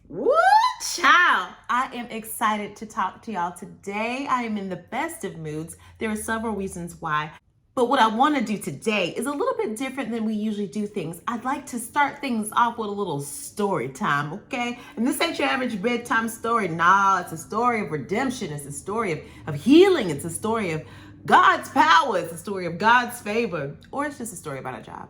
Woo, child! I am excited to talk to y'all today. I am in the best of moods. There are several reasons why. But what I want to do today is a little bit different than we usually do things. I'd like to start things off with a little story time, okay? And this ain't your average bedtime story. Nah, it's a story of redemption. It's a story of healing. It's a story of God's power. It's a story of God's favor. Or it's just a story about a job.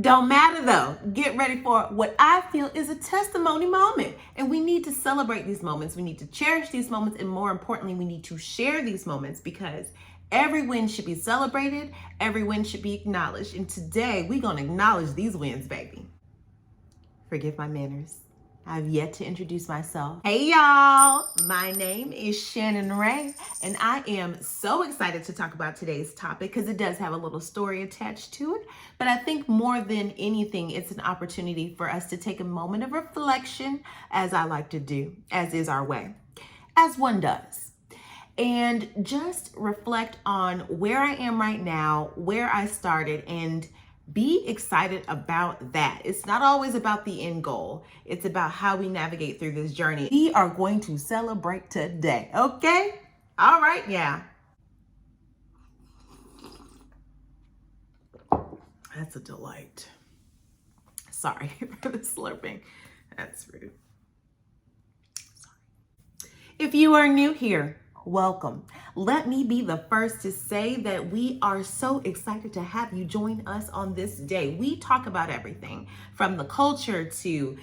Don't matter though. Get ready for what I feel is a testimony moment. And we need to celebrate these moments. We need to cherish these moments. And more importantly, we need to share these moments because every win should be celebrated. Every win should be acknowledged. And today we're going to acknowledge these wins, baby. Forgive my manners. I've yet to introduce myself. Hey y'all, my name is Shannon Ray, and I am so excited to talk about today's topic because it does have a little story attached to it. But I think more than anything, it's an opportunity for us to take a moment of reflection, as I like to do, as is our way, as one does. And just reflect on where I am right now, where I started, and be excited about that. It's not always about the end goal. It's about how we navigate through this journey. We are going to celebrate today, okay? All right, yeah. That's a delight. Sorry for the slurping. That's rude. Sorry. If you are new here, welcome. Let me be the first to say that we are so excited to have you join us on this day. We talk about everything from the culture to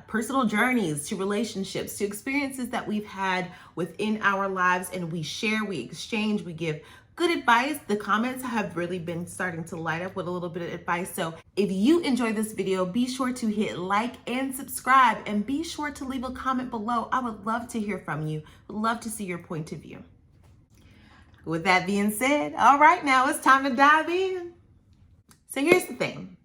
personal journeys, to relationships, to experiences that we've had within our lives, and we share, we exchange, we give good advice. The comments have really been starting to light up with a little bit of advice. So if you enjoy this video, be sure to hit like and subscribe, and be sure to leave a comment below. I would love to hear from you. Would love to see your point of view. With that being said, all right, now it's time to dive in. So here's the thing.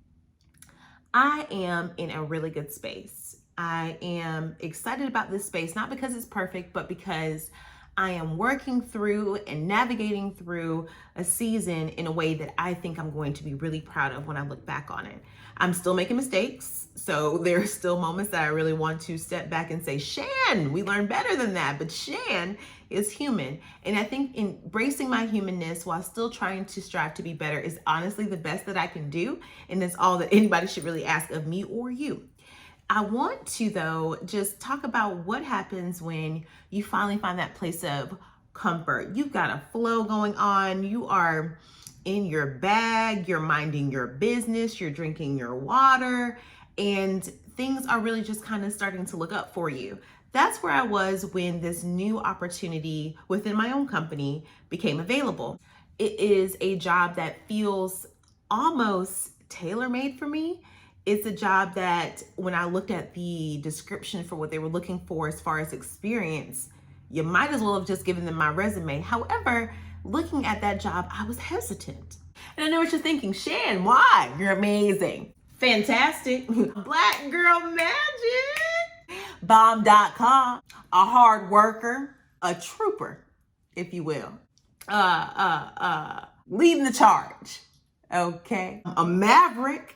I am in a really good space. I am excited about this space, not because it's perfect, but because I am working through and navigating through a season in a way that I think I'm going to be really proud of when I look back on it. I'm still making mistakes. So there are still moments that I really want to step back and say, Shan, we learn better than that. But Shan is human. And I think embracing my humanness while still trying to strive to be better is honestly the best that I can do. And that's all that anybody should really ask of me or you. I want to, though, just talk about what happens when you finally find that place of comfort. You've got a flow going on. You are in your bag. You're minding your business. You're drinking your water. And things are really just kind of starting to look up for you. That's where I was when this new opportunity within my own company became available. It is a job that feels almost tailor-made for me. It's a job that when I looked at the description for what they were looking for as far as experience, you might as well have just given them my resume. However, looking at that job, I was hesitant. And I know what you're thinking, Shan, why? You're amazing. Fantastic. Black girl magic. Bomb.com. A hard worker. A trooper, if you will. Leading the charge. Okay. A maverick.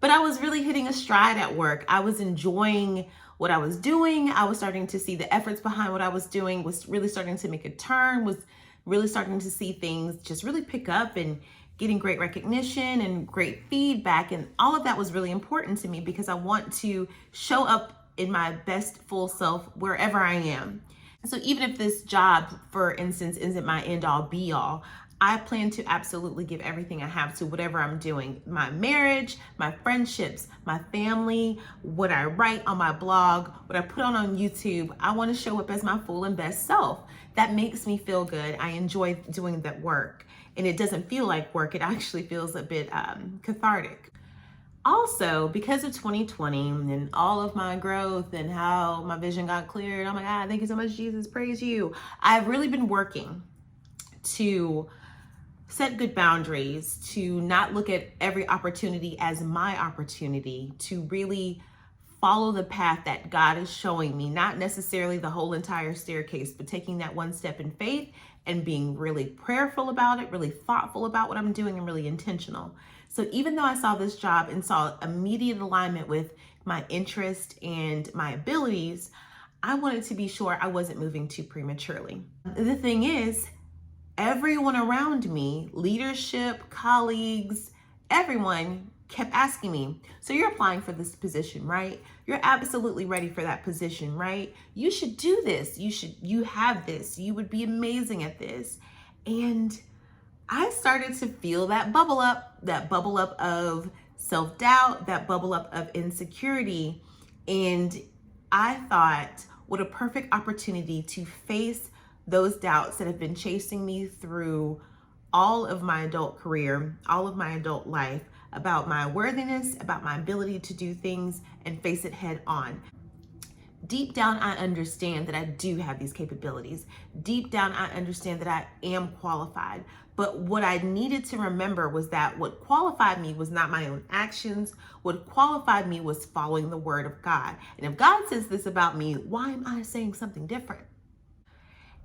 But I was really hitting a stride at work. I was enjoying what I was doing. I was starting to see the efforts behind what I was doing, was really starting to make a turn, was really starting to see things just really pick up and getting great recognition and great feedback. And all of that was really important to me because I want to show up in my best full self wherever I am. So even if this job, for instance, isn't my end all be all, I plan to absolutely give everything I have to whatever I'm doing. My marriage, my friendships, my family, what I write on my blog, what I put on YouTube. I want to show up as my full and best self. That makes me feel good. I enjoy doing that work. And it doesn't feel like work. It actually feels a bit cathartic. Also, because of 2020 and all of my growth and how my vision got cleared, oh my God, thank you so much, Jesus, praise you. I've really been working to set good boundaries, to not look at every opportunity as my opportunity, to really follow the path that God is showing me, not necessarily the whole entire staircase, but taking that one step in faith and being really prayerful about it, really thoughtful about what I'm doing, and really intentional. So even though I saw this job and saw immediate alignment with my interest and my abilities, I wanted to be sure I wasn't moving too prematurely. The thing is, everyone around me, leadership, colleagues, everyone kept asking me, so you're applying for this position, right? You're absolutely ready for that position, right? You should do this. You have this. You would be amazing at this. And I started to feel that bubble up of self-doubt, that bubble up of insecurity. And I thought, what a perfect opportunity to face those doubts that have been chasing me through all of my adult career, all of my adult life, about my worthiness, about my ability to do things and face it head on. Deep down, I understand that I do have these capabilities. Deep down, I understand that I am qualified. But what I needed to remember was that what qualified me was not my own actions. What qualified me was following the word of God. And if God says this about me, why am I saying something different?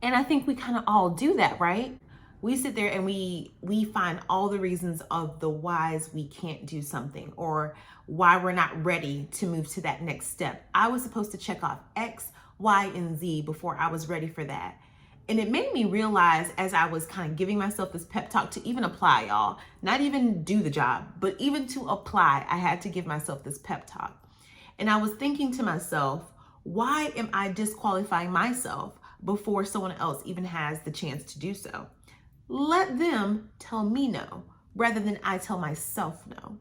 And I think we kind of all do that, right? We sit there and we find all the reasons of the whys we can't do something, or why we're not ready to move to that next step. I was supposed to check off X, Y, and Z before I was ready for that. And it made me realize, as I was kind of giving myself this pep talk to even apply, y'all, not even do the job, but even to apply, I had to give myself this pep talk. And I was thinking to myself, why am I disqualifying myself before someone else even has the chance to do so? Let them tell me no, rather than I tell myself no.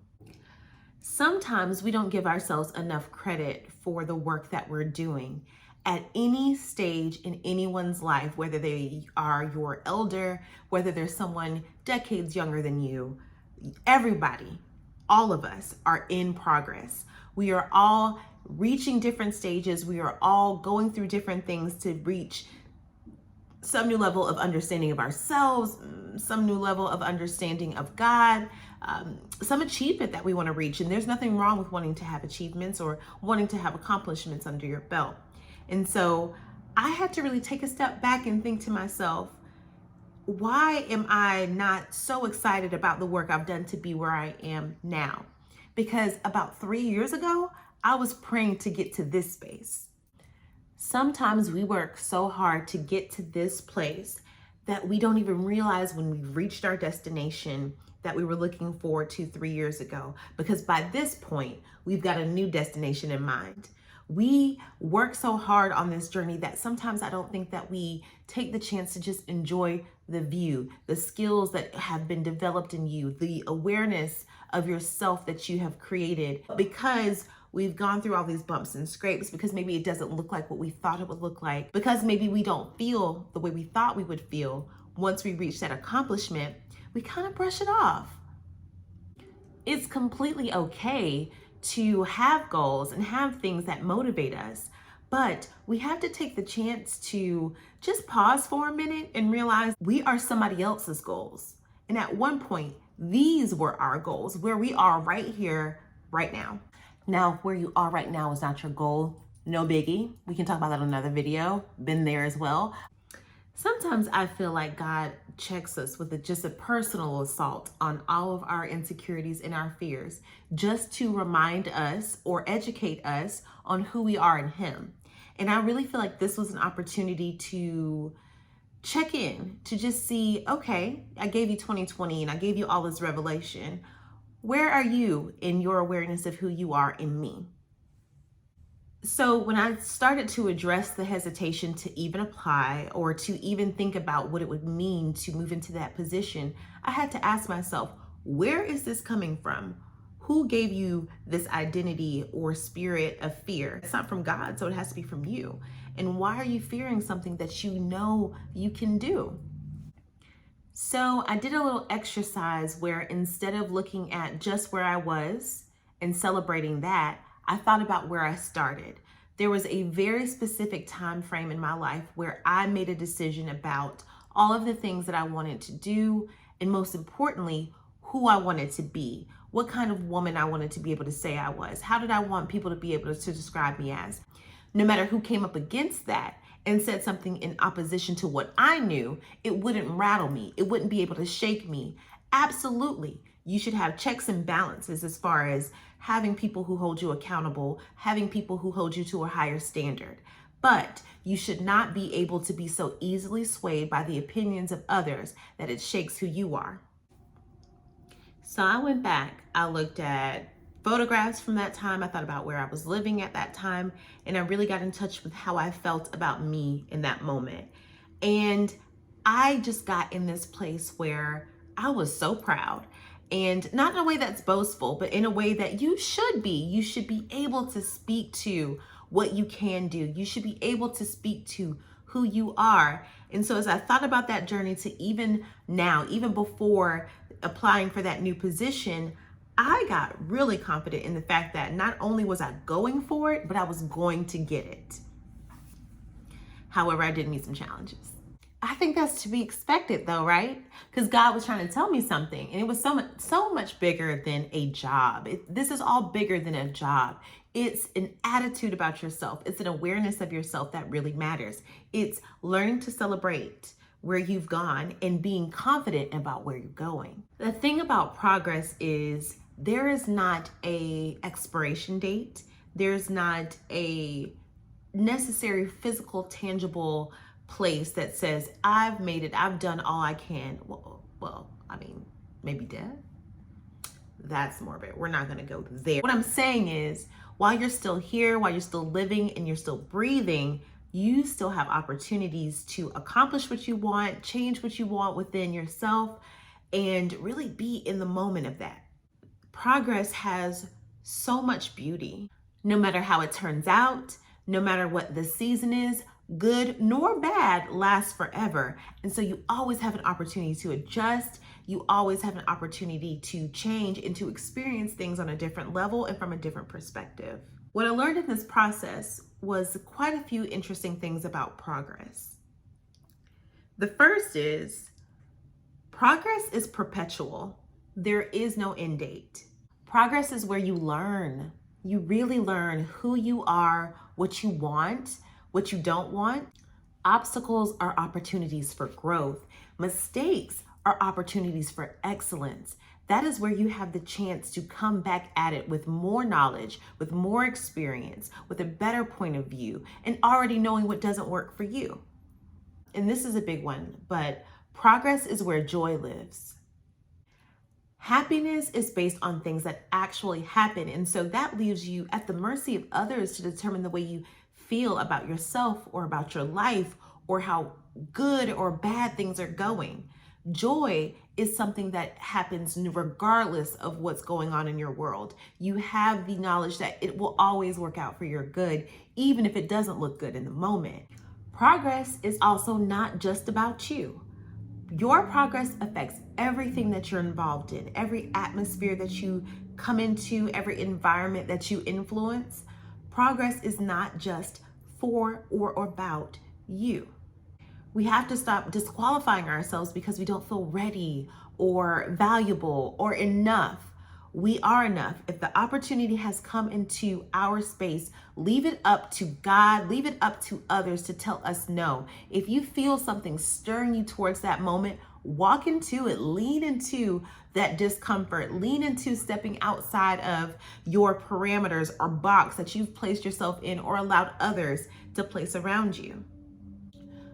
Sometimes we don't give ourselves enough credit for the work that we're doing at any stage in anyone's life, whether they are your elder, whether they're someone decades younger than you. Everybody, all of us are in progress. We are all reaching different stages. We are all going through different things to reach some new level of understanding of ourselves, some new level of understanding of God, some achievement that we want to reach. And there's nothing wrong with wanting to have achievements or wanting to have accomplishments under your belt. And so I had to really take a step back and think to myself, why am I not so excited about the work I've done to be where I am now? Because about 3 years ago, I was praying to get to this space. Sometimes we work so hard to get to this place that we don't even realize when we've reached our destination that we were looking forward to 3 years ago. Because by this point, we've got a new destination in mind. We work so hard on this journey that sometimes I don't think that we take the chance to just enjoy the view, the skills that have been developed in you, the awareness of yourself that you have created, because we've gone through all these bumps and scrapes, because maybe it doesn't look like what we thought it would look like, because maybe we don't feel the way we thought we would feel once we reach that accomplishment, we kind of brush it off. It's completely okay to have goals and have things that motivate us, but we have to take the chance to just pause for a minute and realize we are somebody else's goals. And at one point, these were our goals, where we are right here, right now. Now, where you are right now is not your goal. No biggie. We can talk about that in another video. Been there as well. Sometimes I feel like God checks us with just a personal assault on all of our insecurities and our fears, just to remind us or educate us on who we are in Him. And I really feel like this was an opportunity to check in, to just see, okay, I gave you 2020 and I gave you all this revelation. Where are you in your awareness of who you are in me? So when I started to address the hesitation to even apply or to even think about what it would mean to move into that position, I had to ask myself, where is this coming from? Who gave you this identity or spirit of fear? It's not from God, so it has to be from you. And why are you fearing something that you know you can do? So I did a little exercise where, instead of looking at just where I was and celebrating that, I thought about where I started. There was a very specific time frame in my life where I made a decision about all of the things that I wanted to do, and most importantly, who I wanted to be, what kind of woman I wanted to be able to say I was, how did I want people to be able to describe me as. No matter who came up against that and said something in opposition to what I knew, it wouldn't rattle me. It wouldn't be able to shake me. Absolutely. You should have checks and balances as far as having people who hold you accountable, having people who hold you to a higher standard. But you should not be able to be so easily swayed by the opinions of others that it shakes who you are. So I went back, I looked at photographs from that time, I thought about where I was living at that time, and I really got in touch with how I felt about me in that moment. And I just got in this place where I was so proud. And not in a way that's boastful, but in a way that you should be. You should be able to speak to what you can do. You should be able to speak to who you are. And so as I thought about that journey to even now, even before applying for that new position, I got really confident in the fact that not only was I going for it, but I was going to get it. However, I did meet some challenges. I think that's to be expected though, right? Because God was trying to tell me something, and it was so much bigger than a job. This is all bigger than a job. It's an attitude about yourself. It's an awareness of yourself that really matters. It's learning to celebrate where you've gone and being confident about where you're going. The thing about progress is there is not a expiration date. There's not a necessary physical, tangible place that says, I've made it, I've done all I can. Well, I mean, maybe death. That's morbid. We're not gonna go there. What I'm saying is, while you're still here, while you're still living and you're still breathing, you still have opportunities to accomplish what you want, change what you want within yourself, and really be in the moment of that. Progress has so much beauty. No matter how it turns out, no matter what the season is, good nor bad lasts forever. And so you always have an opportunity to adjust. You always have an opportunity to change and to experience things on a different level and from a different perspective. What I learned in this process was quite a few interesting things about progress. The first is progress is perpetual. There is no end date. Progress is where you learn. You really learn who you are, what you want, what you don't want. Obstacles are opportunities for growth. Mistakes are opportunities for excellence. That is where you have the chance to come back at it with more knowledge, with more experience, with a better point of view, and already knowing what doesn't work for you. And this is a big one, but progress is where joy lives. Happiness is based on things that actually happen. And so that leaves you at the mercy of others to determine the way you feel about yourself or about your life or how good or bad things are going. Joy is something that happens regardless of what's going on in your world. You have the knowledge that it will always work out for your good, even if it doesn't look good in the moment. Progress is also not just about you. Your progress affects everything that you're involved in, every atmosphere that you come into, every environment that you influence. Progress is not just for or about you. We have to stop disqualifying ourselves because we don't feel ready or valuable or enough. We are enough. If the opportunity has come into our space, leave it up to God, leave it up to others to tell us no. If you feel something stirring you towards that moment, walk into it, lean into that discomfort, lean into stepping outside of your parameters or box that you've placed yourself in or allowed others to place around you.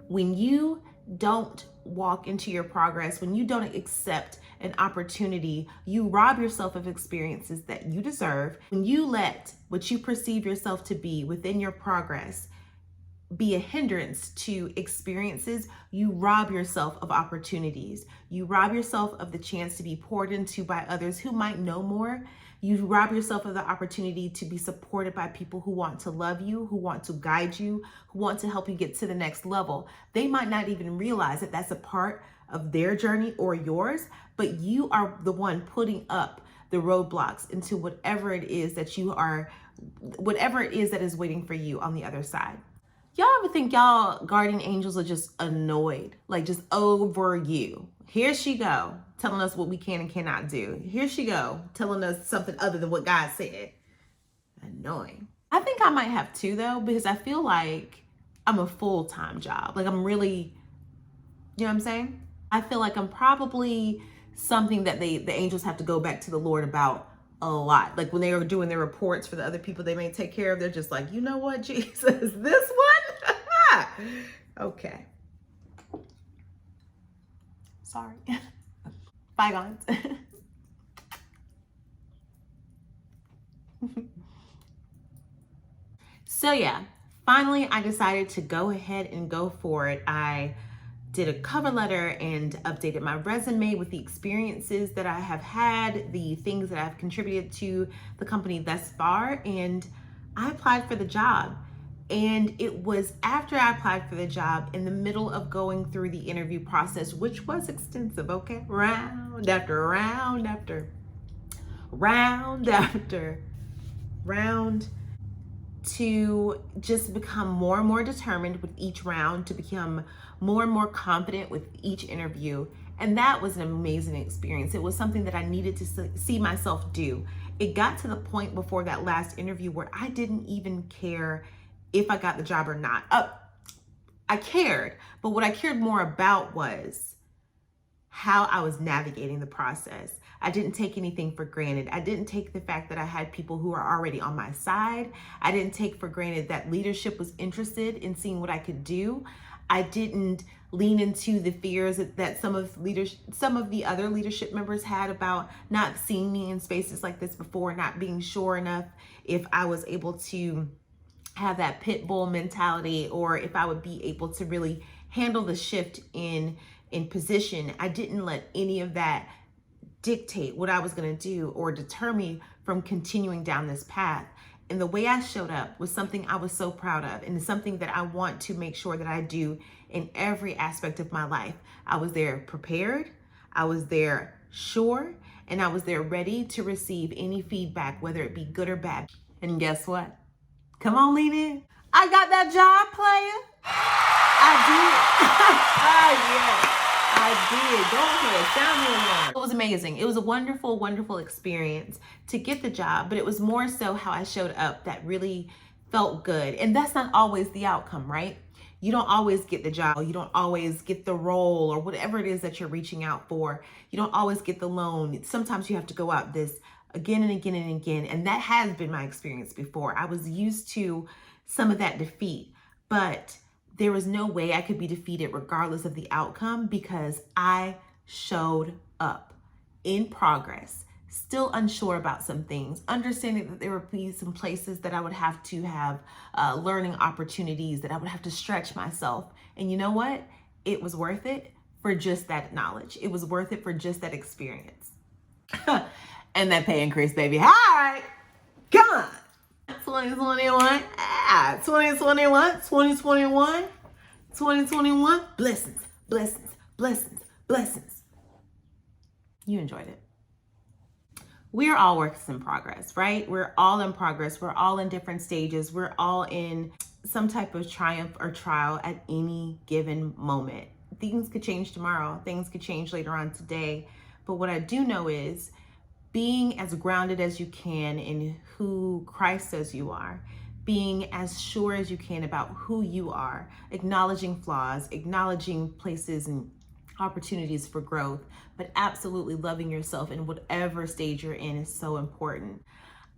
When you don't walk into your progress, when you don't accept an opportunity, you rob yourself of experiences that you deserve. When you let what you perceive yourself to be within your progress be a hindrance to experiences, you rob yourself of opportunities. You rob yourself of the chance to be poured into by others who might know more. You rob yourself of the opportunity to be supported by people who want to love you, who want to guide you, who want to help you get to the next level. They might not even realize that that's a part of their journey or yours, but you are the one putting up the roadblocks into whatever it is that is waiting for you on the other side. Y'all ever think y'all guardian angels are just annoyed, like just over you? Here she go, telling us what we can and cannot do. Here she go, telling us something other than what God said. Annoying. I think I might have two though, because I feel like I'm a full-time job. Like I'm really, you know what I'm saying? I feel like I'm probably something that the angels have to go back to the Lord about a lot. Like when they were doing their reports for the other people they may take care of, they're just like, you know what, Jesus, this one? Okay. Sorry. Bygones. So yeah, finally I decided to go ahead and go for it. I did a cover letter and updated my resume with the experiences that I have had, the things that I've contributed to the company thus far, and I applied for the job. And it was after I applied for the job, in the middle of going through the interview process, which was extensive, okay? Round after round after round after round, to just become more and more determined with each round, to become more and more confident with each interview. And that was an amazing experience. It was something that I needed to see myself do. It got to the point before that last interview where I didn't even care if I got the job or not. I cared, but what I cared more about was how I was navigating the process. I didn't take anything for granted. I didn't take the fact that I had people who are already on my side. I didn't take for granted that leadership was interested in seeing what I could do. I didn't lean into the fears that some of the other leadership members had about not seeing me in spaces like this before, not being sure enough if I was able to have that pit bull mentality, or if I would be able to really handle the shift in position. I didn't let any of that dictate what I was going to do or deter me from continuing down this path. And the way I showed up was something I was so proud of, and it's something that I want to make sure that I do in every aspect of my life. I was there prepared, I was there sure, and I was there ready to receive any feedback, whether it be good or bad. And guess what? Come on, lean in. I got that job, player. I did. Yes. I did. Go ahead. Sound the alarm. It was amazing. It was a wonderful, wonderful experience to get the job, but it was more so how I showed up that really felt good. And that's not always the outcome, right? You don't always get the job. You don't always get the role or whatever it is that you're reaching out for. You don't always get the loan. Sometimes you have to go out this again and again and again. And that has been my experience before. I was used to some of that defeat, but there was no way I could be defeated regardless of the outcome, because I showed up in progress, still unsure about some things, understanding that there would be some places that I would have to have learning opportunities, that I would have to stretch myself. And you know what? It was worth it for just that knowledge. It was worth it for just that experience. And that pay increase, baby. All right, come on. 2021, 2021, blessings, blessings, blessings, blessings. You enjoyed it. We're all works in progress, right? We're all in progress. We're all in different stages. We're all in some type of triumph or trial at any given moment. Things could change tomorrow. Things could change later on today. But what I do know is being as grounded as you can in who Christ says you are, being as sure as you can about who you are, acknowledging flaws, acknowledging places and opportunities for growth, but absolutely loving yourself in whatever stage you're in is so important.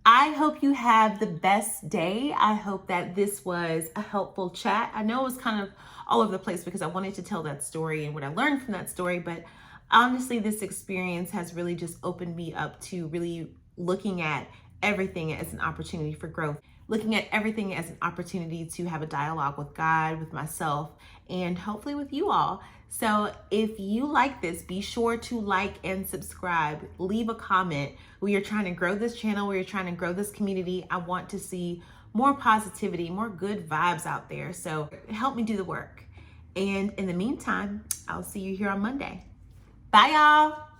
I hope you have the best day. I hope that this was a helpful chat. I know it was kind of all over the place because I wanted to tell that story and what I learned from that story, but honestly, this experience has really just opened me up to really looking at everything as an opportunity for growth, looking at everything as an opportunity to have a dialogue with God, with myself, and hopefully with you all. So if you like this, be sure to like and subscribe. Leave a comment. We are trying to grow this channel. We are trying to grow this community. I want to see more positivity, more good vibes out there. So help me do the work. And in the meantime, I'll see you here on Monday. Bye, y'all.